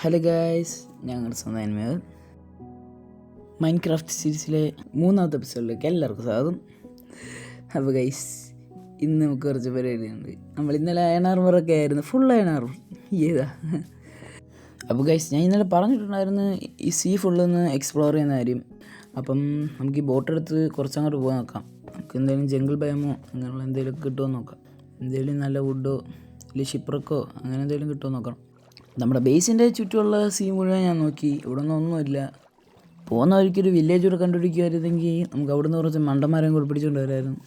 Hello guys, ഞങ്ങളുടെ സ്വന്തം animal Minecraft സീരീസിലെ 3ാമത്തെ എപ്പിസോഡിലേക്ക് എല്ലാവർക്കും സ്വാഗതം. അപ്പോൾ ഗൈസ്, ഇന്ന് നമുക്ക് കുറച്ച് പരിപാടിയുണ്ട്. നമ്മൾ ഇന്നലെ അയണാർമറൊക്കെ ആയിരുന്നു, ഫുൾ അയണാർമർ ഏതാ. അപ്പോൾ ഗൈസ്, ഞാൻ ഇന്നലെ പറഞ്ഞിട്ടുണ്ടായിരുന്നു ഈ സീ ഫുള്ളൊന്ന് എക്സ്പ്ലോർ ചെയ്യുന്ന കാര്യം. അപ്പം നമുക്ക് ഈ ബോട്ടെടുത്ത് കുറച്ചങ്ങോട്ട് പോകാൻ നോക്കാം. നമുക്ക് എന്തെങ്കിലും ജംഗിൾ ബയമോ അങ്ങനെയുള്ള എന്തെങ്കിലുമൊക്കെ കിട്ടുമോ നോക്കാം. എന്തെങ്കിലും നല്ല വുഡോ അല്ലെങ്കിൽ ഷിപ്രക്കോ അങ്ങനെ എന്തെങ്കിലും കിട്ടുമോ നോക്കണം. നമ്മുടെ ബേസിൻ്റെ ചുറ്റുമുള്ള സീ മുഴുവൻ ഞാൻ നോക്കി, ഇവിടെ നിന്ന് ഒന്നുമില്ല. പോകുന്ന വഴിക്കൊരു വില്ലേജ് കൂടെ കണ്ടുപിടിക്കുമായിരുന്നെങ്കിൽ നമുക്ക് അവിടെ നിന്ന് കുറച്ച് മണ്ടന്മാരെ കൂടെ പിടിച്ചുകൊണ്ട് വരായിരുന്നു.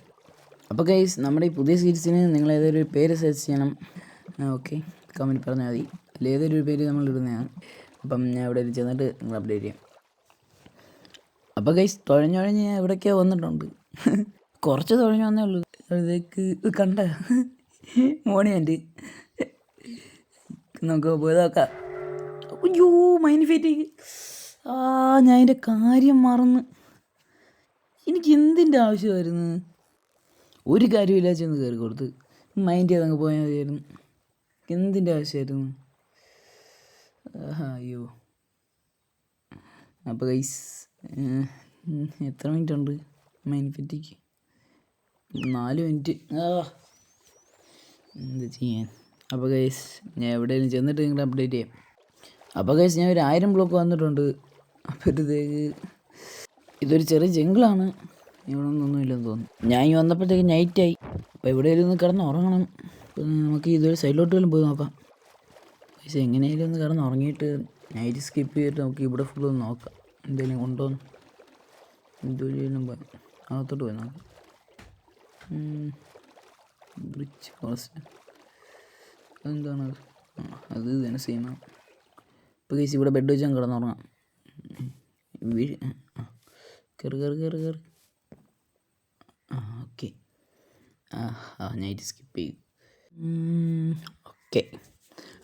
അപ്പോൾ ഗൈസ്, നമ്മുടെ ഈ പുതിയ സീരീസിന് നിങ്ങൾ ഏതൊരു പേര് സെർച്ച് ചെയ്യണം. ഓക്കെ, കമൻറ്റ് പറഞ്ഞാൽ മതി. അല്ല, ഏതൊരു പേര് നമ്മൾ ഇടുന്നതാണ്. അപ്പം ഞാൻ ഇവിടെ ചെന്നിട്ട് നിങ്ങൾ അപ്ഡേറ്റ് ചെയ്യാം. അപ്പോൾ ഗൈസ്, തുഴഞ്ഞുഴഞ്ഞ് എവിടേക്കാണ് വന്നിട്ടുണ്ട്. കുറച്ച് തുഴഞ്ഞു വന്നേ ഉള്ളൂ. അതിലേക്ക് കണ്ട മോണിയുണ്ട്. നമുക്ക് പോയി നോക്കാം. അയ്യോ, മൈൻഡ് ഫിറ്റിങ്. ഞാൻ എൻ്റെ കാര്യം മറന്ന്. എനിക്ക് എന്തിൻ്റെ ആവശ്യമായിരുന്നു? ഒരു കാര്യമില്ല, ചെന്ന് കയറി കൊടുത്ത് മൈൻഡ് ചെയ്തങ്ങ് പോയാൽ മതിയായിരുന്നു. എന്തിൻ്റെ ആവശ്യമായിരുന്നു? അയ്യോ. അപ്പോൾ ഗൈസ്, എത്ര മിനിറ്റ് ഉണ്ട് മൈൻഡ് ഫിറ്റിക്ക്? 4 മിനിറ്റ്. എന്ത് ചെയ്യാൻ? അപ്പോൾ ഗൈസ്, ഞാൻ എവിടെയെങ്കിലും ചെന്നിട്ട് നിങ്ങളെ അപ്ഡേറ്റ് ചെയ്യാം. അപ്പോൾ ഗൈസ്, ഞാൻ ഒരു 1000 ബ്ലോക്ക് വന്നിട്ടുണ്ട്. അപ്പോഴത്തേക്ക് ഇതൊരു ചെറിയ ജംഗിളാണ്, ഇവിടെ ഒന്നുമില്ലെന്ന് തോന്നുന്നു. ഞാൻ ഈ വന്നപ്പോഴത്തേക്ക് നൈറ്റായി. അപ്പോൾ എവിടെയെങ്കിലും ഒന്ന് കിടന്ന് ഉറങ്ങണം. നമുക്ക് ഇതൊരു സൈഡിലോട്ട് വല്ലതും പോയി നോക്കാം. പക്ഷേ എങ്ങനെയെങ്കിലും ഒന്ന് കിടന്ന് ഉറങ്ങിയിട്ട് നൈറ്റ് സ്കിപ്പ് ചെയ്തിട്ട് നമുക്ക് ഇവിടെ ഫുള്ളൊന്ന് നോക്കാം. എന്തെങ്കിലും കൊണ്ടുവന്ന് എന്തെങ്കിലും പോയി അകത്തോട്ട് പോയി നോക്കാം. ബ്രിഡ്ജ് ഫോറസ്റ്റ് എന്താണ് അത് തന്നെ ചെയ്യുന്നത്. ഇപ്പോൾ കേസ് ഇവിടെ ബെഡ് വെച്ചാൽ കിടന്നുറങ്ങാം. കയറി കയറി കയറി കയറി. ഓക്കെ. നൈറ്റ് സ്കിപ്പ് ചെയ്തു. ഓക്കെ.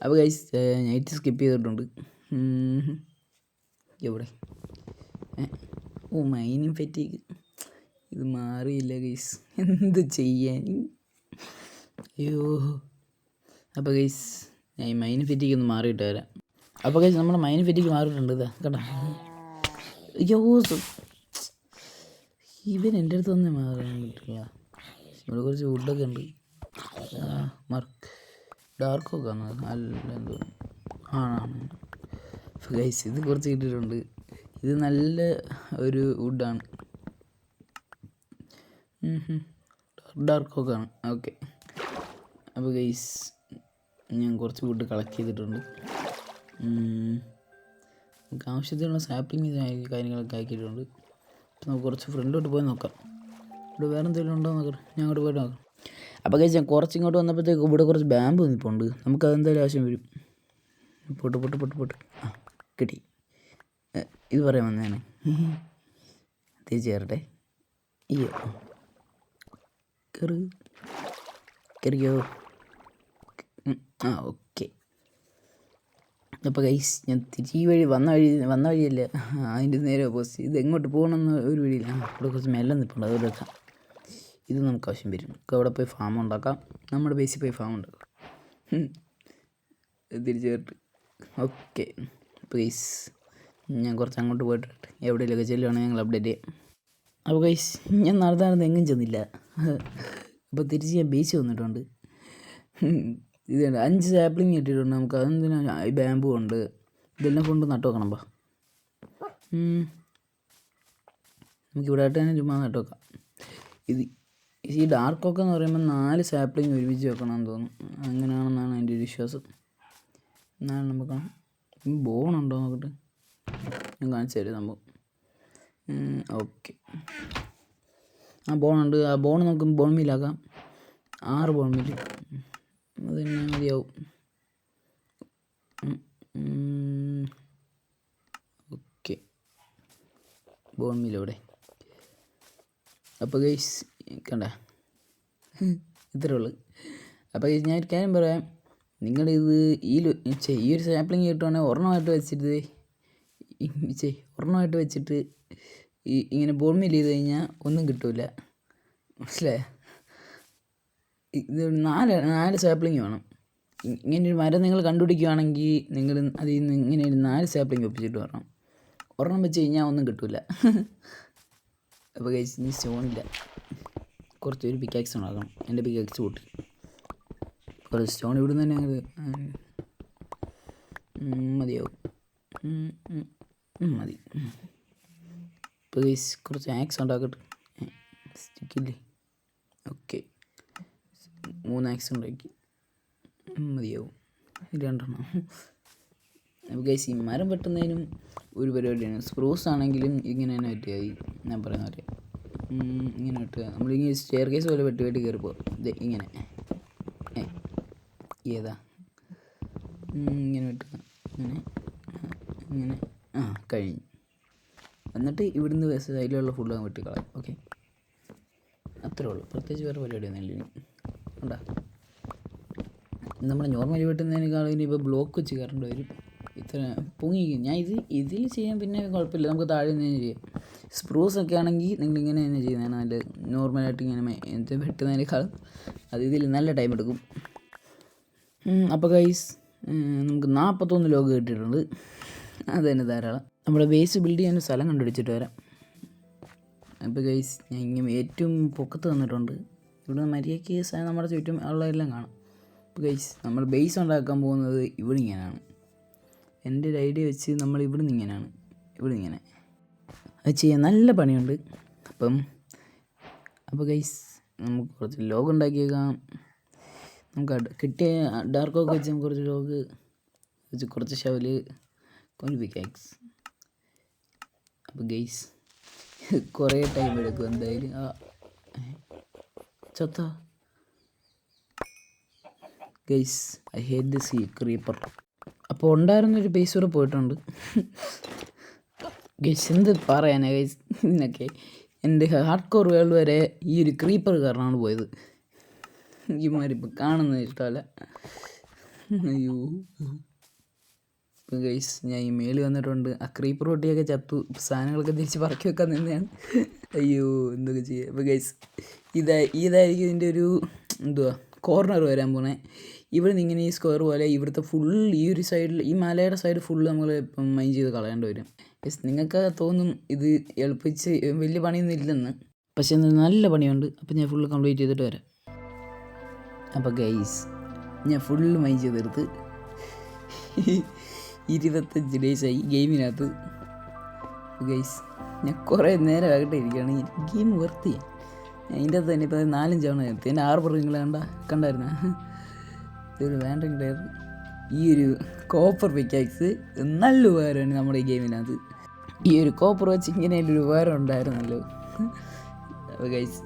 അപ്പോൾ ഗൈസ്, നൈറ്റ് സ്കിപ്പ് ചെയ്തിട്ടുണ്ട്. എവിടെ? മൈനും ഫെറ്റിക്ക് ഇത് മാറിയില്ല ഗൈസ്, എന്ത് ചെയ്യാൻ? അയ്യോ. അപ്പോൾ ഗൈസ്, ഞാൻ ഈ മൈൻ ഫിറ്റിക്ക് ഒന്ന് മാറിയിട്ട് വരാം. അപ്പോൾ ഗൈസ്, നമ്മുടെ മൈൻ ഫിറ്റിക്ക് മാറിയിട്ടുണ്ട്. ഇതാ കേട്ടോ. അയ്യോ, ഇവൻ എൻ്റെ അടുത്ത് ഒന്നും മാറാൻ പറ്റില്ല. ഇവിടെ കുറച്ച് വുഡൊക്കെ ഉണ്ട്. ഡാർക്കൊക്കെ ആണ്, അല്ല എന്തോ ആണ്. അപ്പോൾ ഗൈസ്, ഇത് കുറച്ച് കിട്ടിയിട്ടുണ്ട്. ഇത് നല്ല ഒരു വുഡാണ്. ഡാർക്കൊക്കെ ആണ്. ഓക്കെ. അപ്പോൾ ഗൈസ്, ഞാൻ കുറച്ച് വുഡ് കളക്ട് ചെയ്തിട്ടുണ്ട്. നമുക്ക് ആവശ്യത്തിനുള്ള സാപ്ലിങ് കാര്യങ്ങളൊക്കെ ആക്കിയിട്ടുണ്ട്. നമുക്ക് കുറച്ച് ഫ്രണ്ടിലോട്ട് പോയി നോക്കാം. ഇവിടെ വേറെ എന്തെങ്കിലും ഉണ്ടോ നോക്കാം. ഞാൻ അങ്ങോട്ട് പോയിട്ട് നോക്കാം. അപ്പോൾ ഗൈസ്, ഞാൻ കുറച്ച് ഇങ്ങോട്ട് വന്നപ്പോഴത്തേക്ക് ഇവിടെ കുറച്ച് ബാമ്പ് നിൽപ്പുണ്ട്. നമുക്ക് അതെന്തായാലും ആവശ്യം വരും. പൊട്ട് പൊട്ട് പൊട്ട് പൊട്ട്. കിട്ടി. ഇത് പറയാൻ വന്നതാണ്. തിരിച്ച് കയറട്ടെ. അയ്യോ, കയറി കയറിയോ? ഓക്കെ. അപ്പോൾ ഗൈസ്, ഞാൻ തിരിച്ച് ഈ വഴി വന്ന വഴിയല്ല, അതിൻ്റെ നേരെ ഓപ്പോസിറ്റ്. ഇത് എങ്ങോട്ട് പോകണമെന്ന് ഒരു വഴിയില്ല. ഇവിടെ കുറച്ച് മെല്ലെ നിൽപ്പുണ്ട്, അതുപോലെ വെക്കാം. ഇത് നമുക്ക് ആവശ്യം വരും. നമുക്ക് അവിടെ പോയി ഫാം ഉണ്ടാക്കാം. നമ്മുടെ ബേസിൽ പോയി ഫാം ഉണ്ടാക്കാം. തിരിച്ച് കയറിട്ട്. ഓക്കെ. അപ്പോൾ ഗൈസ്, ഞാൻ കുറച്ച് അങ്ങോട്ട് പോയിട്ട് എവിടെയെങ്കിലുമൊക്കെ ചെല്ലുവാണെങ്കിൽ ഞങ്ങൾ അപ്ഡേറ്റ് ചെയ്യാം. അപ്പോൾ ഗൈസ്, ഞാൻ നടന്നാണെന്ന് എങ്ങും ചെന്നില്ല. അപ്പോൾ തിരിച്ച് ഞാൻ ബേസ് വന്നിട്ടുണ്ട്. ഇത് 5 സാപ്ലിങ് കിട്ടിയിട്ടുണ്ട്. നമുക്ക് അതെന്തിനാ? ഈ ബാമ്പു ഉണ്ട്, ഇതെല്ലാം കൊണ്ട് നട്ട് വെക്കണം. നമുക്കിവിടെ ആയിട്ട് തന്നെ ചുമ്മാ നട്ട് വെക്കാം. ഈ ഡാർക്കൊക്കെ എന്ന് പറയുമ്പോൾ 4 സാപ്ലിങ് ഒരുമിച്ച് വെക്കണമെന്ന് തോന്നുന്നു. അങ്ങനെയാണെന്നാണ് എൻ്റെ ഒരു വിശ്വാസം. എന്നാലും നമുക്ക് ബോണുണ്ടോ നോക്കട്ടെ, ഞാൻ കാണിച്ചു തരും സംഭവം. ഓക്കെ. ബോണുണ്ട്. ആ ബോൺ നമുക്ക് ബോൺ മീലാക്കാം. 6 ബോൺ മീൽ അത് തന്നെ മതിയാവും. ഓക്കെ, ബോൺ മീൽ ഇവിടെ. അപ്പോൾ ഗൈസ്, കണ്ട ഇത്രേ ഉള്ളു. അപ്പോൾ ഗൈസ്, ഞാൻ ഒരു കാര്യം പറയാം. നിങ്ങളിത് ഈ ഒരു സാപ്ലിങ് കിട്ടുവാണെങ്കിൽ ഒരെണ്ണമായിട്ട് വെച്ചിട്ട് ഇങ്ങനെ ബോൺ മീൽ ചെയ്ത് കഴിഞ്ഞാൽ ഒന്നും കിട്ടില്ല. മനസ്സിലായോ? ഇത് 4 സാപ്ലിങ് വേണം. ഇങ്ങനൊരു മരം നിങ്ങൾ കണ്ടുപിടിക്കുകയാണെങ്കിൽ നിങ്ങൾ അതിൽ നിന്ന് ഇങ്ങനെ ഒരു 4 സാപ്ലിങ് ഒപ്പിച്ചിട്ട് വരണം. ഒരെണ്ണം വെച്ച് കഴിഞ്ഞാൽ ഒന്നും കിട്ടില്ല. അപ്പോൾ ഗൈസ് ഇനി സ്റ്റോണില്ല, കുറച്ചൊരു പിക്കാക്സ് ഉണ്ടാക്കണം. എൻ്റെ പിക്കാക്സ് കൂട്ടി കുറച്ച് സ്റ്റോൺ ഇവിടുന്ന് തന്നെ ഞങ്ങൾ മതിയാവും. മതി. ഇപ്പോൾ ഗൈസ് കുറച്ച് ആക്സ് ഉണ്ടാക്കട്ടെ. സ്റ്റിക്കില്ലേ? ഓക്കെ, 3 ആക്സ് ഉണ്ടാക്കി മതിയാവും, 2 എണ്ണം. അപ്പോൾ ഗൈസ് ഈ മരം വെട്ടുന്നതിനും ഒരു പരിപാടിയാണ്. സ്പ്രൂസ് ആണെങ്കിലും ഇങ്ങനെ തന്നെ വെട്ടിയാൽ ഞാൻ പറയുന്ന പോലെ ഇങ്ങനെ വെട്ടുക. നമ്മളിങ്ങനെ സ്റ്റെയർ കേസ് പോലെ വെട്ടി വെട്ടി കയറിപ്പോൾ ഇങ്ങനെ ഏതാ ഇങ്ങനെ വെട്ടുക, ഇങ്ങനെ കഴിഞ്ഞു. എന്നിട്ട് ഇവിടുന്ന് സൈഡിലുള്ള ഫുള്ള് വെട്ടിക്കളയാം. ഓക്കെ, അത്രേ ഉള്ളൂ. പ്രത്യേകിച്ച് വേറെ പരിപാടിയൊന്നും ഇല്ല. ഉണ്ടാ നമ്മൾ നോർമലി വെട്ടുന്നതിനേക്കാളും ഇനി ഇപ്പോൾ ബ്ലോക്ക് വെച്ച് കയറേണ്ടി വരും. ഇത്ര പൊങ്ങിക്കും. ഞാൻ ഇതിൽ ചെയ്യാൻ പിന്നെ കുഴപ്പമില്ല, നമുക്ക് താഴെ നിന്ന് തന്നെ ചെയ്യാം. സ്പ്രൂസ് ഒക്കെ ആണെങ്കിൽ നിങ്ങളിങ്ങനെ തന്നെ ചെയ്യുന്നതാണ് നല്ല. നോർമലായിട്ട് ഇങ്ങനെ എന്ത് വെട്ടുന്നതിനേക്കാളും അത് ഇതിൽ നല്ല ടൈം എടുക്കും. അപ്പോൾ ഗൈസ് നമുക്ക് 41 ലോഗ് കിട്ടിയിട്ടുണ്ട്, അത് തന്നെ ധാരാളം. നമ്മുടെ ബേസ് ബിൽഡ് ചെയ്യാൻ സ്ഥലം കണ്ടുപിടിച്ചിട്ട് വരാം. അപ്പോൾ ഗൈസ് ഞാൻ ഇങ്ങനെ ഏറ്റവും പൊക്കത്ത് വന്നിട്ടുണ്ട്. ഇവിടെ മര്യാദയ്ക്ക് നമ്മുടെ ചുറ്റും ഉള്ളതെല്ലാം കാണാം. അപ്പോൾ ഗൈസ് നമ്മൾ ബേസ് ഉണ്ടാക്കാൻ പോകുന്നത് ഇവിടെ ഇങ്ങനെയാണ്. എൻ്റെ ഒരു ഐഡിയ വെച്ച് നമ്മൾ ഇവിടെ നിന്ന് ഇങ്ങനെ അത് ചെയ്യാൻ നല്ല പണിയുണ്ട്. അപ്പോൾ ഗൈസ് നമുക്ക് കുറച്ച് ലോഗ് ഉണ്ടാക്കിയേക്കാം. നമുക്ക് കിട്ടിയ ഡാർക്കൊക്കെ വെച്ച് നമുക്ക് കുറച്ച് ലോഗ് വെച്ച് കുറച്ച് ഷവല് കുറച്ച് പിക്കാക്സ്. അപ്പോൾ ഗൈസ് കുറേ ടൈം എടുക്കും എന്തായാലും. ചത്ത guys, I hate this creeper. അപ്പോൾ ഉണ്ടായിരുന്നൊരു ബേസ് കൂടെ പോയിട്ടുണ്ട്. ഗൈസ് എന്ത് പറയാനാ ഗൈസ്, ഇതിനൊക്കെ എൻ്റെ ഹാർഡ് കോർ വേൾഡ് വരെ ഈ ഒരു ക്രീപ്പർ കാരണമാണ് പോയത്. ഇമാരിപ്പോൾ കാണുന്നത് ഇഷ്ടമല്ല. അയ്യോ. ഇപ്പോൾ ഗൈസ് ഞാൻ ഈ മേളിൽ വന്നിട്ടുണ്ട്. ആ ക്രീപ്പർ പൊട്ടിയൊക്കെ ചത്തു, സാധനങ്ങളൊക്കെ തിരിച്ച് പറക്കി വെക്കാൻ നിന്നെയാണ്. അയ്യോ എന്തൊക്കെ ചെയ്യുക. അപ്പോൾ ഗൈസ് ഇതായിരിക്കും ഇതിൻ്റെ ഒരു കോർണർ വരാൻ പോണേ. ഇവിടെ നിന്ന് ഇങ്ങനെ ഈ സ്ക്വയർ പോലെ ഇവിടുത്തെ ഫുൾ ഈ ഒരു സൈഡിൽ, ഈ മലയുടെ സൈഡ് ഫുള്ള് നമ്മൾ ഇപ്പം മൈൻഡ് ചെയ്ത് കളയേണ്ടി വരും. യെസ്, നിങ്ങൾക്ക് തോന്നും ഇത് എളുപ്പിച്ച് വലിയ പണിയൊന്നും ഇല്ലെന്ന്, പക്ഷേ നല്ല പണിയുണ്ട്. അപ്പോൾ ഞാൻ ഫുള്ള് കംപ്ലീറ്റ് ചെയ്തിട്ട് വരാം. അപ്പോൾ ഗൈസ് ഞാൻ ഫുള്ള് മൈൻഡ് ചെയ്ത് തീർത്ത് 25 ഡേയ്സായി ഗെയിമിനകത്ത്. ഗൈസ് ഞാൻ കുറേ നേരമാകട്ടെ ഇരിക്കുകയാണ്. ഗെയിം വെറുതെ അതിൻ്റെ അകത്ത് തന്നെ ഇപ്പോൾ 4-5 തവണ നിർത്തി. എൻ്റെ 6 നിങ്ങൾ കണ്ടായിരുന്ന ഇതൊരു വാൻഡറിങ് പ്ലെയർ. ഈ ഒരു കോപ്പർ പിക്കാക്സ് നല്ല ഉപകാരമാണ് നമ്മുടെ ഈ ഗെയിമിനകത്ത്. ഈ ഒരു കോപ്പർ വെച്ച് ഇങ്ങനെ ഒരു ഉപകാരം ഉണ്ടായിരുന്നല്ലോ. അപ്പോൾ ഗൈസ്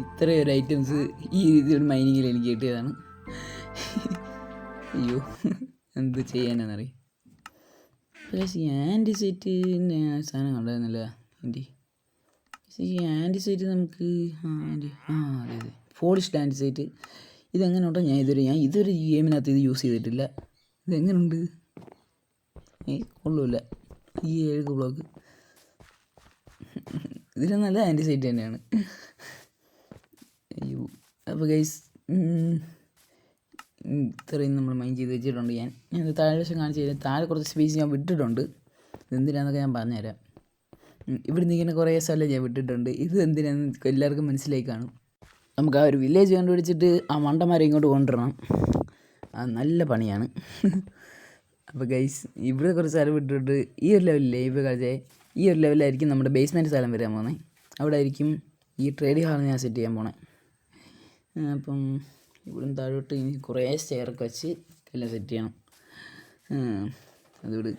ഇത്രയും ഒരു ഐറ്റംസ് ഈ രീതിയിൽ മൈനിങ്ങിൽ എനിക്ക് കിട്ടിയതാണ്. അയ്യോ എന്ത് ചെയ്യാനെന്നറിയാം. പക്ഷേ ഈ ആൻറ്റിസൈറ്റിൻ്റെ സാധനം കണ്ടായിരുന്നില്ല. ഈ ആൻറ്റിസൈറ്റ് നമുക്ക് അതെ ഫോളിഷ്ഡ് ആൻറ്റിസൈറ്റ് ഇതെങ്ങനെ ഉണ്ടോ ഞാൻ ഇതൊരു ഗെയിമിനകത്ത് ഇത് യൂസ് ചെയ്തിട്ടില്ല. ഇതെങ്ങനെയുണ്ട്? കൊള്ളൂല്ല. ഈ 7 ബ്ലോക്ക് ഇതിൽ നല്ല ആൻറ്റിസൈറ്റ് തന്നെയാണ്. അയ്യോ. അപ്പോൾ ഗൈസ് ഇത്രയും നമ്മൾ മൈൻഡ് ചെയ്ത് വെച്ചിട്ടുണ്ട്. ഞാൻ താഴെ വശം കാണിച്ചു തരാം. താഴെ കുറച്ച് സ്പേസ് ഞാൻ വിട്ടിട്ടുണ്ട്. ഇതെന്തിനാണെന്നൊക്കെ ഞാൻ പറഞ്ഞുതരാം. ഇവിടുന്ന് ഇങ്ങനെ കുറേ സ്ഥലം ഞാൻ വിട്ടിട്ടുണ്ട്. ഇത് എന്തിനാണെന്ന് എല്ലാവർക്കും മനസ്സിലായി കാണും. നമുക്ക് ആ ഒരു വില്ലേജ് കണ്ടുപിടിച്ചിട്ട് ആ മണ്ടന്മാരെ ഇങ്ങോട്ട് കൊണ്ടുവരണം. അത് നല്ല പണിയാണ്. അപ്പോൾ ഗൈസ് ഇവിടെ കുറച്ച് സ്ഥലം വിട്ടിട്ട് ഈ ഒരു ലെവലില്ലേ ഇപ്പോൾ കളിച്ചേ, ഈ ഒരു ലെവലിലായിരിക്കും നമ്മുടെ ബേസ്മെൻറ്റ് സ്ഥലം വരാൻ പോകുന്നത്. അവിടെ ആയിരിക്കും ഈ ട്രേഡിംഗ് ഹാൾ ഞാൻ സെറ്റ് ചെയ്യാൻ പോണേ. അപ്പം ഇവിടുന്ന് താഴോട്ട് ഇനി കുറേ സ്റ്റെയറൊക്കെ വെച്ച് എല്ലാം സെറ്റ് ചെയ്യണം. അതുകൊണ്ട്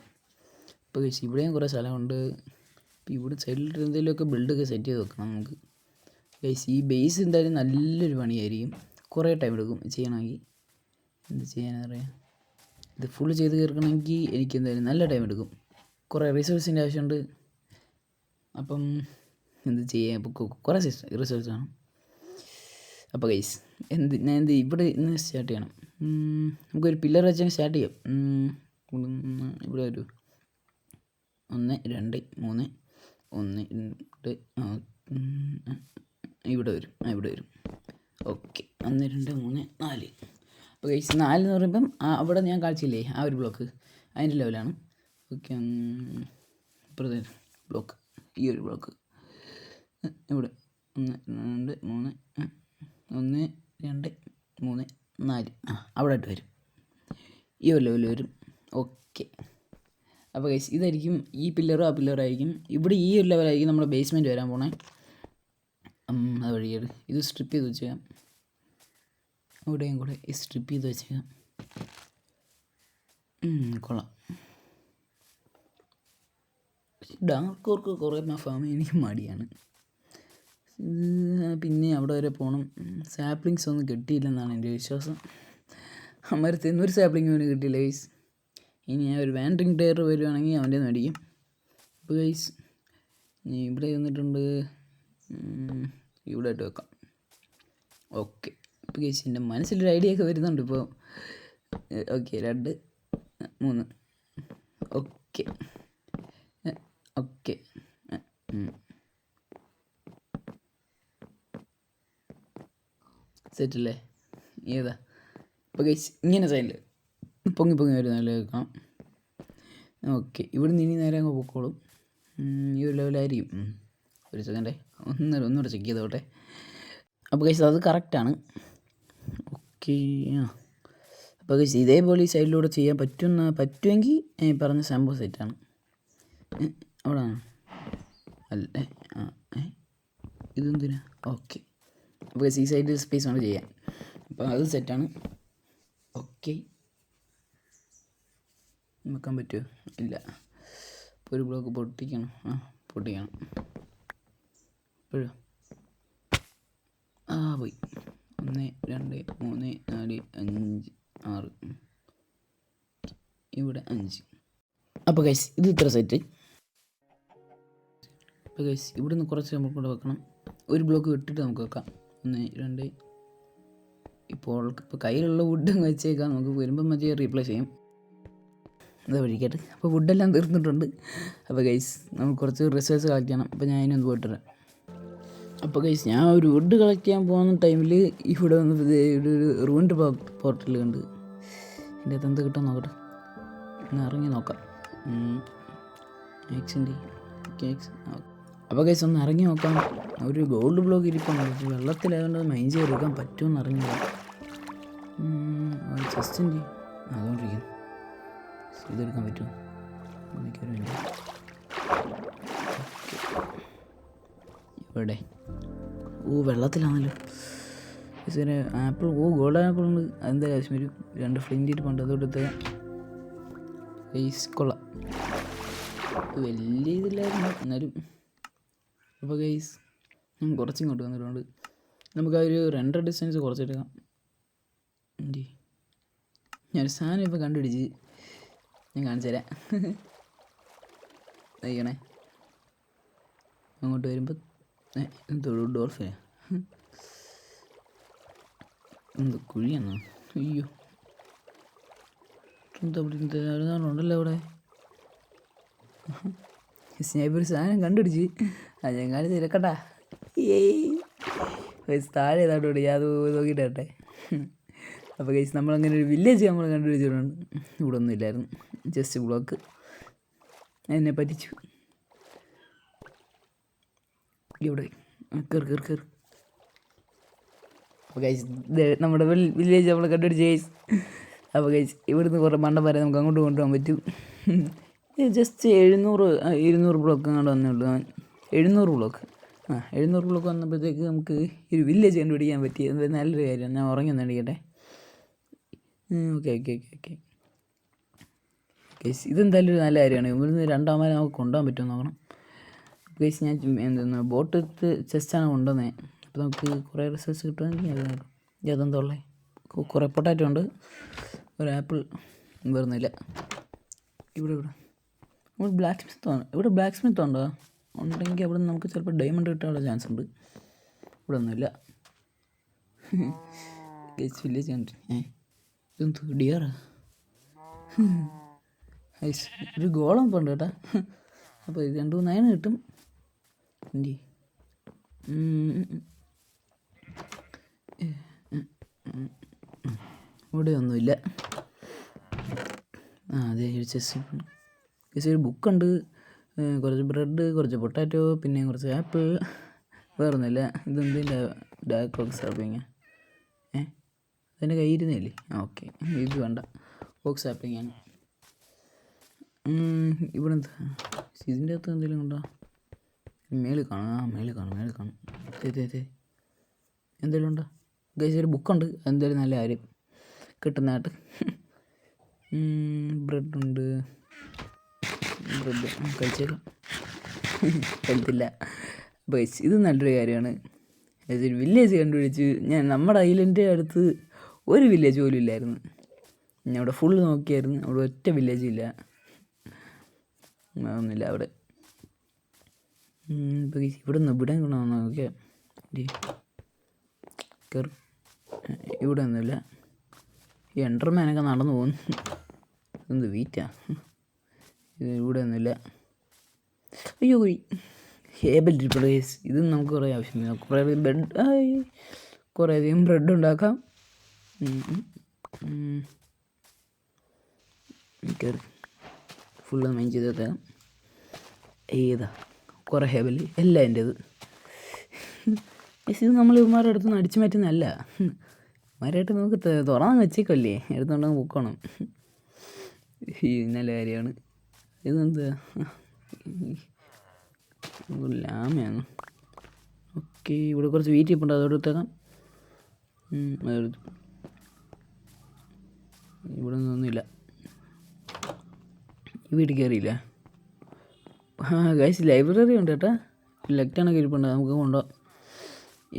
ഇപ്പോൾ ഗൈസ് ഇവിടെയും കുറേ സ്ഥലമുണ്ട്. ഇപ്പോൾ ഇവിടെ സൈഡിൽ എന്തെങ്കിലുമൊക്കെ ബിൽഡൊക്കെ സെറ്റ് ചെയ്ത് വെക്കണം നമുക്ക്. ഗൈസ് ഈ ബേസ് എന്തായാലും നല്ലൊരു പണിയായിരിക്കും. കുറേ ടൈം എടുക്കും ചെയ്യണമെങ്കിൽ. എന്ത് ചെയ്യാനറിയാം, ഇത് ഫുള്ള് ചെയ്ത് തീർക്കണമെങ്കിൽ എനിക്ക് എന്തായാലും നല്ല ടൈം എടുക്കും. കുറേ റിസോഴ്സിൻ്റെ ആവശ്യമുണ്ട്. അപ്പം എന്ത് ചെയ്യാം, ഇപ്പോൾ കുറേ റിസോഴ്സ് വേണം. അപ്പോൾ ഗൈസ് ഞാൻ ഇവിടെ ഇന്ന് സ്റ്റാർട്ട് ചെയ്യണം. നമുക്കൊരു പില്ലർ വെച്ച് സ്റ്റാർട്ട് ചെയ്യാം. ഇവിടെ ഒരു 1 2 3 1 2 ഇവിടെ വരും. ഓക്കെ 1 2 3 4 അപ്പോൾ ഗൈസ് 4 എന്ന് പറയുമ്പം അവിടെ ഞാൻ കാണിച്ചില്ലേ ആ ഒരു ബ്ലോക്ക് അതിൻ്റെ ലെവലാണ്. ഓക്കെ, ഇപ്പുറത്തെ ബ്ലോക്ക്, ഈ ഒരു ബ്ലോക്ക് ഇവിടെ 1 2 3 1 2 3 4 അവിടെ ആയിട്ട് വരും, ഈ ഒരു ലെവൽ വരും. ഓക്കെ, അപ്പോൾ ഗൈസ് ഇതായിരിക്കും ഈ പില്ലറും ആ പില്ലറും ആയിരിക്കും. ഇവിടെ ഈ ഒരു ലെവലായിരിക്കും നമ്മുടെ ബേസ്മെൻറ്റ് വരാൻ പോണേ. അത് വഴിയാണ് ഇത് സ്ട്രിപ്പ് ചെയ്ത് വെച്ചേക്കാം, ഇവിടെയും കൂടെ സ്ട്രിപ്പ് ചെയ്ത് വെച്ചേക്കാം. കൊള്ളാം. ഡാർക്ക് വർക്ക് കുറേ ഫാം എനിക്ക് മടിയാണ്. പിന്നെ അവിടെ വരെ പോകണം. സാപ്ലിങ്സ് ഒന്നും കിട്ടിയില്ലെന്നാണ് എൻ്റെ വിശ്വാസം. അമരത്തിൽ ഒരു സാപ്ലിങ് പോലും കിട്ടിയില്ല ഗൈസ്. ഇനി ഞാൻ ഒരു വാൻഡറിങ് ടയർ വരുവാണെങ്കിൽ അവൻ്റെ മേടിക്കും. അപ്പോൾ ഗൈസ് ഇവിടെ വന്നിട്ടുണ്ട്, ഇവിടെ ആയിട്ട് വെക്കാം. ഓക്കെ, ഇപ്പോൾ ഗൈസ് എൻ്റെ മനസ്സിലൊരു ഐഡിയ ഒക്കെ വരുന്നുണ്ട് ഇപ്പോൾ. ഓക്കെ 2 3 ഓക്കെ ഓക്കെ സെറ്റല്ലേ? ഏതാ ഇപ്പോൾ ഗൈസ് ഇങ്ങനെ സൈഡിൽ പൊങ്ങി വരുന്ന വെക്കാം. ഓക്കെ, ഇവിടെ നിന്ന് ഇനി നേരെ അങ്ങ് പൊക്കോളും. ഈ ഒരു ലെവലായിരിക്കും. ഒരു സെക്കൻഡേ, ഒന്നുകൂടെ ചെക്ക് ചെയ്തോട്ടെ. അപ്പോൾ ഗൈസ് അത് കറക്റ്റാണ്. ഓക്കെ, അപ്പോൾ ഗൈസ് ഇതേപോലെ ഈ സൈഡിലൂടെ ചെയ്യാൻ പറ്റുമെങ്കിൽ പറഞ്ഞ സംഭവം സെറ്റാണ്. അവിടെ അല്ലേ? ഇതെന്തിനാ? ഓക്കെ, അപ്പോൾ ഗൈസ് ഈ സൈഡിൽ സ്പേസ് ആണ് ചെയ്യാൻ, അപ്പോൾ അത് സെറ്റാണ്. ഓക്കെ, വെക്കാൻ പറ്റുമോ? ഇല്ല. ഇപ്പോൾ ഒരു ബ്ലോക്ക് പൊട്ടിക്കണം. പൊട്ടിക്കണം ഇപ്പോഴും. പോയി. 1 2 3 4 5 6 ഇവിടെ 5. അപ്പോൾ ഗൈസ് ഇത് ഇത്ര സെറ്റ്. അപ്പോൾ ഗൈസ് ഇവിടെ നിന്ന് കുറച്ച് നമുക്ക് കൂടെ വെക്കണം. ഒരു ബ്ലോക്ക് വിട്ടിട്ട് നമുക്ക് വെക്കാം. 1 2. ഇപ്പോൾ കയ്യിലുള്ള വുഡ് വെച്ചേക്കാം, നമുക്ക് വരുമ്പം മറ്റേ റീപ്ലേസ് ചെയ്യും. അത് വഴിക്കട്ടെ. അപ്പോൾ വുഡെല്ലാം തീർന്നിട്ടുണ്ട്. അപ്പോൾ ഗൈസ് നമുക്ക് കുറച്ച് റിസോഴ്സ് കളക്ട് ചെയ്യണം. അപ്പോൾ ഞാൻ അതിനൊന്ന് പോയിട്ട് വരാം. അപ്പോൾ ഗൈസ് ഞാൻ ഒരു വുഡ് കളക്ട് ചെയ്യാൻ പോകുന്ന ടൈമിൽ ഇവിടെ വന്ന് ഒരു റൂണ്ട് പോർട്ടൽ കണ്ട്. എൻ്റെ അകത്ത് എന്ത് കിട്ടാൻ നോക്കട്ടെ, ഒന്ന് ഇറങ്ങി നോക്കാം. കേക്സ്. അപ്പോൾ ഗൈസ് ഒന്ന് ഇറങ്ങി നോക്കാം. ഒരു ഗോൾഡ് ബ്ലോക്ക് ഇരിപ്പുണ്ട്, വെള്ളത്തിലായതുകൊണ്ട് മൈൻഡ് ചെയ്തെടുക്കാൻ പറ്റുമെന്ന് അറിഞ്ഞില്ല. ചെസ്റ്റിൻ്റെ അതുകൊണ്ടിരിക്കുന്നു, ഇതെടുക്കാൻ പറ്റുമോ? ഇവിടെ വെള്ളത്തിലാണല്ലോ. ആപ്പിൾ ഗോൾഡൻ ആപ്പിൾ ഉണ്ട്, അതെന്താ കാശ്മീർ 2 ഫ്ലിൻ്റ് ഇരിപ്പുണ്ട്, അതെടുത്ത് കൊള്ളാം. വലിയ ഇതില്ലായിരുന്നു എന്നാലും. അപ്പോൾ ഗൈസ് ഞാൻ കുറച്ചിങ്ങോട്ട് വന്നിട്ടുണ്ട്. നമുക്ക് ആ ഒരു 2 ഡിസ്റ്റൻസ് കുറച്ചെടുക്കാം. ഞാനൊരു സാധനം ഇപ്പോൾ കണ്ടുപിടിച്ച് ഞാൻ കാണിച്ചു തരാം. നയിക്കണേ, അങ്ങോട്ട് വരുമ്പോൾ എന്തോ ഡോൾഫിനാ, എന്തോ കുഴിയാണോ? അയ്യോ, ഉണ്ടല്ലോ അവിടെ. സ്നേഹിപ്പൊരു സാധനം കണ്ടുപിടിച്ച് അത് ഞാൻ കാണിച്ച് തിരക്കട്ടാ. താഴെ ഏതാണ്ട് ഞാൻ അത് നോക്കിയിട്ടെ. അപ്പോൾ ഗൈസ് നമ്മളങ്ങനെ ഒരു വില്ലേജ് നമ്മൾ കണ്ടുപിടിച്ചിട്ടുണ്ട്. ഇവിടെ ഒന്നും ഇല്ലായിരുന്നു, ജസ്റ്റ് ബ്ലോക്ക്. എന്നെ പറ്റിച്ചു. ഇവിടെ കയറി. അപ്പോൾ ഗൈസ് നമ്മുടെ വില്ലേജ് നമ്മൾ കണ്ടുപിടിച്ച് ഗൈസ്. അപ്പോൾ ഗൈസ് ഇവിടുന്ന് കുറേ മണ്ടന്മാരെ നമുക്ക് അങ്ങോട്ട് കൊണ്ടുപോകാൻ പറ്റും. ജസ്റ്റ് 200 ബ്ലോക്ക് അങ്ങോട്ട് വന്നേ ഉള്ളൂ. 700 ബ്ലോക്ക് 700 ബ്ലോക്ക് വന്നപ്പോഴത്തേക്ക് നമുക്ക് ഒരു വില്ലേജ് കണ്ടുപിടിക്കാൻ പറ്റി. അത് നല്ലൊരു കാര്യമാണ്. ഞാൻ ഉറങ്ങി വന്നിരിക്കട്ടെ. ഓക്കെ ഗൈസ് ഇതെന്തായാലും ഒരു നല്ല കാര്യമാണ്. ഇവിടുന്ന് 2 ആമാരെ നമുക്ക് കൊണ്ടുപോകാൻ പറ്റുമെന്ന് നോക്കണം. ഗൈസ് ഞാൻ എന്തെന്ന് ബോട്ട് എടുത്ത് ചെസ്റ്റാണ് കൊണ്ടുവന്നത്. അപ്പോൾ നമുക്ക് കുറേ റിസോഴ്സ് കിട്ടുമെങ്കിൽ അതെന്താ ഉള്ളത്? കുറേ പൊട്ടാറ്റോ ഉണ്ട്, ഒരു ആപ്പിൾ വരുന്നില്ല. ഇവിടെ ബ്ലാക്ക് സ്മിത്ത് ഉണ്ടോ? ഉണ്ടെങ്കിൽ അവിടെ നിന്ന് നമുക്ക് ചിലപ്പോൾ ഡയമണ്ട് കിട്ടാനുള്ള ചാൻസ് ഉണ്ട്. ഇവിടെ ഒന്നുമില്ല. ഗൈസ് വില്ലേജ് കണ്ടു. ഇതെന്തോ ഡിയറാ? ഒരു ഗോളം ഇപ്പോൾ ഉണ്ട് കേട്ടോ. അപ്പോൾ ഇത് 2-3 അയണ് കിട്ടും. ഇവിടെ ഒന്നുമില്ല. അതെ ചെസ് ഒരു ബുക്കുണ്ട്, കുറച്ച് ബ്രെഡ്, കുറച്ച് പൊട്ടാറ്റോ, പിന്നെ കുറച്ച് ആപ്പിൾ, വേറൊന്നുമില്ല. ഇതെന്തിൻ്റെ ഡാർക്ക് ഓക്സ് ആപ്പിങ്? അതിൻ്റെ കയ്യിരുന്നില്ലേ? ഓക്കെ, ഇത് വേണ്ട, ഓക്സ് ആപ്പിങ്ങാണ്. ഇവിടെ എന്താ ഇതിൻ്റെ അകത്ത് എന്തെങ്കിലും ഉണ്ടോ? മേളിൽ കാണും, മേളിൽ കാണും. അതെ എന്തെങ്കിലും ഉണ്ടോ ഗൈസ്? ഒരു ബുക്കുണ്ട്, എന്തായാലും നല്ല കാര്യം കിട്ടുന്നതായിട്ട്. ബ്രെഡ് കഴിച്ചേക്കാം. കഴിച്ചില്ല ഗൈസ്, ഇത് നല്ലൊരു കാര്യമാണ്. ഒരു വില്ലേജ് കണ്ടുപിടിച്ച് നമ്മുടെ ഐലൻഡിൻ്റെ അടുത്ത് ഒരു വില്ലേജ് പോലും ഇല്ലായിരുന്നു. ഞാൻ അവിടെ ഫുള്ള് നോക്കിയായിരുന്നു, അവിടെ ഒറ്റ വില്ലേജും ഇല്ല, ഒന്നുമില്ല അവിടെ. ഇപ്പോൾ ഇവിടെ കൊണ്ടുവന്ന് നോക്കിയാൽ കയറും, ഇവിടെ ഒന്നുമില്ല. ഈ എൻ്റർമാനൊക്കെ നടന്നു പോകുന്നു, എന്ത് വീറ്റാ. ഇവിടെ ഒന്നുമില്ല. അയ്യോ ഹേബൽ റിപ്ലേസ്, ഇത് നമുക്ക് കുറേ ആവശ്യമില്ല. കുറേ അധികം ബ്രെഡ് ഉണ്ടാക്കാം. കയറി ഫുള്ള് മൈൻഡ് ചെയ്ത് വെക്കാം. ഏതാ കുറേ ഹേബൽ എല്ലാം എൻ്റേത്. ഇത് നമ്മൾ ഇവന്മാരുടെ അടുത്ത് നിന്ന് അടിച്ചു മാറ്റുന്നതല്ല, ഇവന്മാരായിട്ട് നമുക്ക് തുറന്ന് വെച്ചേക്കല്ലേ, എടുത്തുകൊണ്ടങ്ങ് പൊക്കണം. നല്ല കാര്യമാണ്. ഇതെന്താ ലാമയാണ്. ഓക്കെ, ഇവിടെ കുറച്ച് വീറ്റ് ഇപ്പുണ്ട്, അതോടെ എടുത്തേക്കാം. ഇവിടെ ഒന്നുമില്ല, ഈ വീട്ടിൽ കയറിയില്ല. ഗൈസ് ലൈബ്രറി ഉണ്ട് കേട്ടോ, ലെക്റ്റാണൊക്കെ ഇരിപ്പുണ്ട്, നമുക്ക് കൊണ്ടുപോകാം.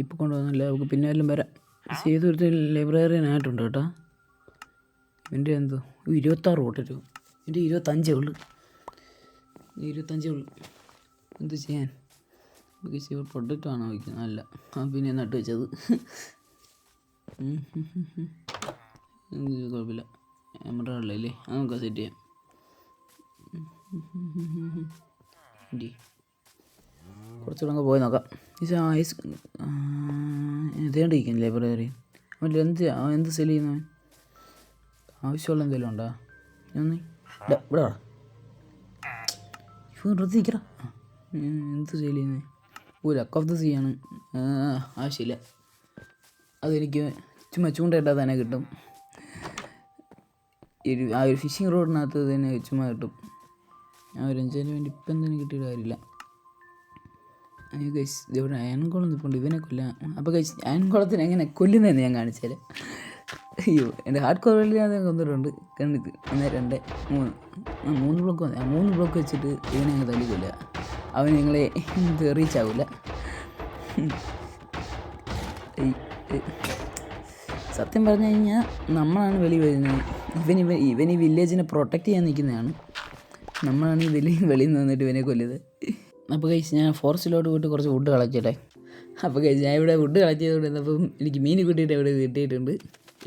ഇപ്പോൾ കൊണ്ടുപോകുന്നില്ല, നമുക്ക് പിന്നെ എല്ലാം വരാം. ചെയ്തൊരുത്ത ലൈബ്രറിയനായിട്ടുണ്ട് കേട്ടോ. എൻ്റെ എന്തോ 26 പൊട്ടറ്റോ, എൻ്റെ 25 ഉള്ളു. എന്ത് ചെയ്യാൻ? പൊട്ടറ്റോ ആണോ വയ്ക്കുന്നത്? അല്ല, പിന്നെ നട്ട് വെച്ചത്. കുഴപ്പമില്ല, എമറാൾഡല്ലേ, അത് നമുക്ക് സെറ്റ് ചെയ്യാം. കുറച്ചുകൂടെ അങ്ങ് പോയി നോക്കാം. ഇതേണ്ടിരിക്കുന്നു ലൈബ്രറി. അവൻ എന്ത് സെല് ചെയ്യുന്നവൻ? ആവശ്യമുള്ള എന്തെങ്കിലും ഉണ്ടോ? ഇവിടെ ശ്രദ്ധിക്കറ, എന്ത് സെല് ചെയ്യുന്നത്? ലക്ക് ഓഫ് ദ സീ ആണ്. ആവശ്യമില്ല, അതെനിക്ക് ചുമ്മാ ചൂണ്ടയിട്ടാൽ തന്നെ കിട്ടും. ആ ഒരു ഫിഷിംഗ് റോഡിനകത്ത് തന്നെ ചുമ്മാ കിട്ടും. ആ ഒരു എൻജോയിന് വേണ്ടി ഇപ്പം തന്നെ കിട്ടിയ കാര്യമില്ല. ഗൈസ് ഇവിടെ അയൺകുളം നിൽപ്പുണ്ട്, ഇവനെ കൊല്ലാം. അപ്പോൾ ഗൈസ് അയൺകുളത്തിന് എങ്ങനെ കൊല്ലുന്നതെന്ന് ഞാൻ കാണിച്ചാൽ. അയ്യോ, എൻ്റെ ഹാർഡ് കോർ വേൾഡിൽ ഞാൻ കൊന്നിട്ടുണ്ട്. കണ്ടിട്ട് 1 2 3 3 ബ്ലോക്ക് വന്നു. 3 ബ്ലോക്ക് വെച്ചിട്ട് ഇവനെ അങ്ങ് തല്ലി കൊല്ലുക. അവൻ നിങ്ങളെ റീച്ച് ആവില്ല. സത്യം പറഞ്ഞു കഴിഞ്ഞാൽ നമ്മളാണ് വരുന്നത്. ഇവൻ ഈ വില്ലേജിനെ പ്രൊട്ടക്റ്റ് ചെയ്യാൻ നിൽക്കുന്നതാണ്. നമ്മളാണ് ഈ വെളിയിൽ നിന്ന് വന്നിട്ട് ഇവനെ കൊല്ലുന്നത്. അപ്പോൾ കഴിച്ച് ഞാൻ ഫോറസ്റ്റിലോട്ട് പോയിട്ട് കുറച്ച് വുഡ് കളക്ട് ചെയ്യട്ടെ. അപ്പോൾ കഴിച്ച് ഞാൻ ഇവിടെ വുഡ് കളക്ട് ചെയ്തുകൊണ്ട് വന്നപ്പം എനിക്ക് മീൻ കിട്ടിയിട്ട് ഇവിടെ കിട്ടിയിട്ടുണ്ട്.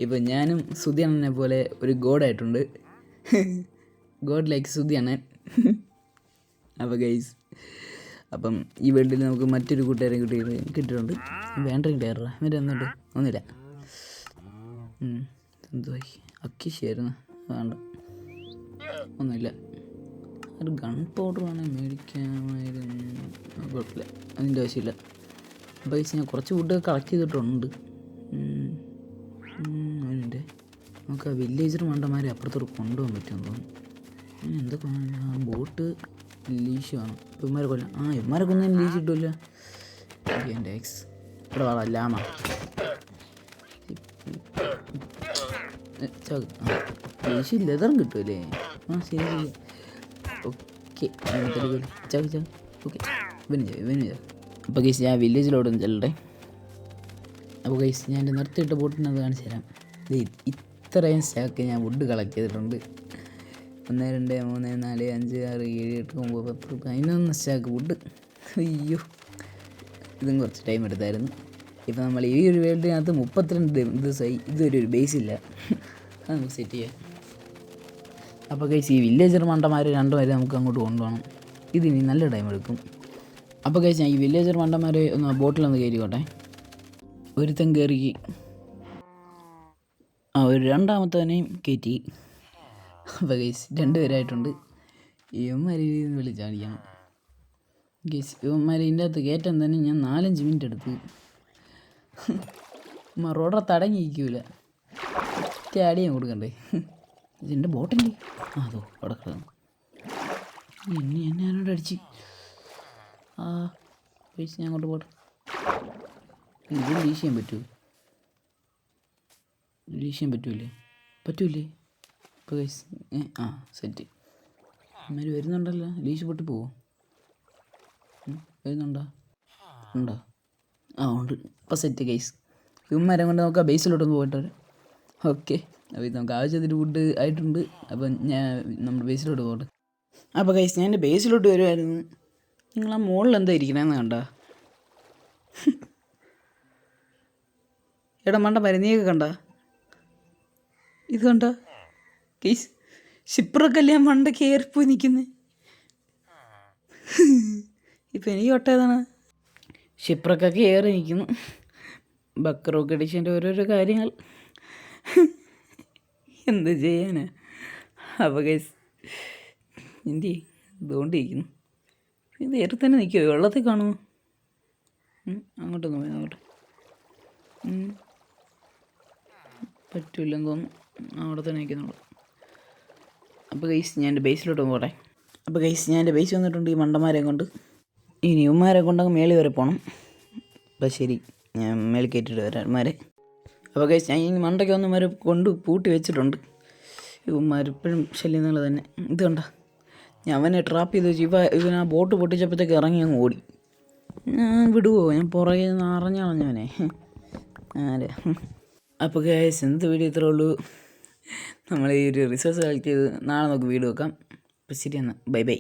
ഇപ്പം ഞാനും സുധിയണ്ണനെ പോലെ ഒരു ഗോഡായിട്ടുണ്ട്. God like സുധിയണ്ണൻ. അപ്പോൾ ഗൈസ്, അപ്പം ഈ വേൾഡിൽ നമുക്ക് മറ്റൊരു കൂട്ടുകാരെ കിട്ടിയിട്ടുണ്ട്. വേണ്ട കിട്ടിയാറാ ഇവൻ്റെ ഒന്നുമില്ല. എന്തോ അക്കിശായിരുന്നു, വേണ്ട ഒന്നുമില്ല. ഒരു ഗൺ പൗഡർ വേണമെങ്കിൽ മേടിക്കാമായിരുന്നു, കുഴപ്പമില്ല, അതിൻ്റെ ആവശ്യമില്ല. അപ്പോൾ ഗൈസ് ഞാൻ കുറച്ച് വുഡൊക്കെ കളക്ട് ചെയ്തിട്ടുണ്ട്. അതിൻ്റെ നമുക്ക് ആ വില്ലേജർ മണ്ടന്മാരെ അപ്പുറത്തോട്ട് കൊണ്ടുപോകാൻ പറ്റുമെന്ന് തോന്നുന്നു. എന്തൊക്കെ ബോട്ട് ലീഷാണ്. ഇവന്മാരെ കൊല്ലാം. ഇവന്മാരെ കൊന്നും ലീഷ് കിട്ടില്ല. എൻ്റെ എക്സ് ഇവിടെ വാടാ ലാമ. ലീഷ് ലെതറും കിട്ടുമല്ലേ? ശരി. ഓക്കെ, ഓക്കെ, ഇവന് അപ്പോൾ ഗൈസ് ഞാൻ വില്ലേജിലോട്ടൊന്ന് ചെല്ലട്ടെ. അപ്പോൾ ഗൈസ് ഞാൻ എൻ്റെ നിർത്തിയിട്ട ബോട്ടിനത് കാണിച്ചു തരാം. ഇത്രയും സ്റ്റാക്ക് ഞാൻ വുഡ് കളക്ട് ചെയ്തിട്ടുണ്ട്. 1 2 3 4 5 6 7 8 9 10 11 സ്റ്റാക്ക് വുഡ്. അയ്യോ, ഇതും കുറച്ച് ടൈം എടുത്തായിരുന്നു. ഇപ്പോൾ നമ്മൾ ഈ ഒരു വേൾഡിനകത്ത് 32 ദിവസമായി ഇതുവരെ ഒരു ബേസ് ഇല്ല. അത് നമുക്ക് സെറ്റ് ചെയ്യാം. അപ്പോൾ ഗൈസ് ഈ വില്ലേജർ മണ്ടന്മാർ 2 പേരെ നമുക്ക് അങ്ങോട്ട് കൊണ്ടുപോകണം. ഇതിനി നല്ല ടൈം എടുക്കും. അപ്പോൾ ഗൈസ് ഞാൻ ഈ വില്ലേജർ മണ്ടന്മാരെ ഒന്ന് ബോട്ടിലൊന്ന് കയറിക്കോട്ടെ. ഒരുത്തൻ കയറി ഒരു രണ്ടാമത്തവനെയും കയറ്റി. അപ്പോൾ ഗൈസ് 2 പേരായിട്ടുണ്ട്. ഇവന്മാരെ വിളിച്ചടിക്കണം ഗൈസ്. ഇവന്മാരെ ഇതിൻ്റെ അകത്ത് കയറ്റാൻ തന്നെ ഞാൻ 4-5 മിനിറ്റ് എടുത്ത്. റോഡ തടങ്ങിയിരിക്കൂല, അടിയാൻ കൊടുക്കണ്ടേ. ഇതിൻ്റെ ബോട്ടല്ലേ അതോ അവിടെ കിടന്നു. എന്നെ ആരോട് അടിച്ച് ഗൈസ്. ഞാൻ അങ്ങോട്ട് പോട്ടെ. ഇത് ലീഷ് ചെയ്യാൻ പറ്റുമോ? ലീഷ് ചെയ്യാൻ പറ്റൂലേ? ഇപ്പോൾ ഗൈസ് സെറ്റ്. അമ്മര് വരുന്നുണ്ടല്ലോ. ലീഷ് പൊട്ടി പോവോ? വരുന്നുണ്ടോ? ഉണ്ടോ? ഉണ്ട്. ഇപ്പോൾ സെറ്റ് ഗൈസ്. ഇവന്മാരെ കൊണ്ട് നമുക്ക് ബേസിലോട്ടൊന്ന് പോയിട്ട് വരാം. ഓക്കെ. അപ്പോൾ ഇത് നമുക്ക് ആവശ്യത്തിന് ഫുഡ് ആയിട്ടുണ്ട്. അപ്പം ഞാൻ നമ്മുടെ ബേസിലോട്ട് പോകട്ടെ. അപ്പോൾ ഗൈസ് ഞാൻ എൻ്റെ ബേസിലോട്ട് വരുമായിരുന്നു. നിങ്ങൾ ആ മുകളിൽ എന്താ ഇരിക്കണമെന്ന് കണ്ട? എടാ മണ്ട മരുന്നിയൊക്കെ കണ്ട? ഇത് കണ്ട ഗൈസ്? ഷിപ്പറൊക്കെ മണ്ട കയറിപ്പോയി നിൽക്കുന്നത്. ഇപ്പം എനിക്ക് ഒട്ടേതാണ്. ഷിപ്പറൊക്കെ കയറി നിൽക്കുന്നു. ബക്കറൊക്കെ അടിച്ചതിൻ്റെ ഓരോരോ കാര്യങ്ങൾ എന്ത് ചെയ്യാനാ. അപ്പോൾ ഗൈസ് എന്ത് ഇതുകൊണ്ടിരിക്കുന്നു. ഇത് നേരെ തന്നെ നിൽക്കുമോ? വെള്ളത്തിൽ കാണുമോ? അങ്ങോട്ടൊന്ന് പോയി അങ്ങോട്ട്. പറ്റൂലെന്ന് തോന്നുന്നു. അവിടെ തന്നെ നിൽക്കുന്നുള്ളൂ. അപ്പോൾ ഗൈസ് ഞാൻ എൻ്റെ ബേസിലോട്ട് പോട്ടെ. അപ്പോൾ ഗൈസ് ഞാൻ എൻ്റെ ബേസ് വന്നിട്ടുണ്ട് ഈ മണ്ടന്മാരെ കൊണ്ട്. ഇനി ഇവന്മാരെ കൊണ്ടങ്ങ് മേളിൽ വരെ പോകണം. അപ്പോൾ ശരി, ഞാൻ മേളിൽ കയറ്റിയിട്ട് വരാം ഇവന്മാരെ. അപ്പോൾ ഗൈസ് ഞാൻ ഈ മണ്ടയ്ക്ക് വന്നമാരെ കൊണ്ട് പൂട്ടി വെച്ചിട്ടുണ്ട്. ഇവന്മാരിപ്പോഴും ശല്യം എന്നുള്ളത് തന്നെ. ഇത് കണ്ട, ഞാൻ അവനെ ട്രാപ്പ് ചെയ്ത് വെച്ച് ഇവൻ ആ ബോട്ട് പൊട്ടിച്ചപ്പോഴത്തേക്ക് ഇറങ്ങി അങ്ങ് ഓടി. ഞാൻ വിടുവോ? ഞാൻ പുറകെ നിന്ന് അറിഞ്ഞവനെ ആരെ. അപ്പോൾ ഗൈസ് എന്ത് വീഡിയോ ഇത്രേ ഉള്ളൂ. നമ്മൾ ഈ ഒരു റിസോഴ്സ് കളക്ട് ചെയ്ത് നാളെ നമുക്ക് വീഡിയോ വെക്കാം. അപ്പോൾ ശരി എന്നാൽ ബൈ.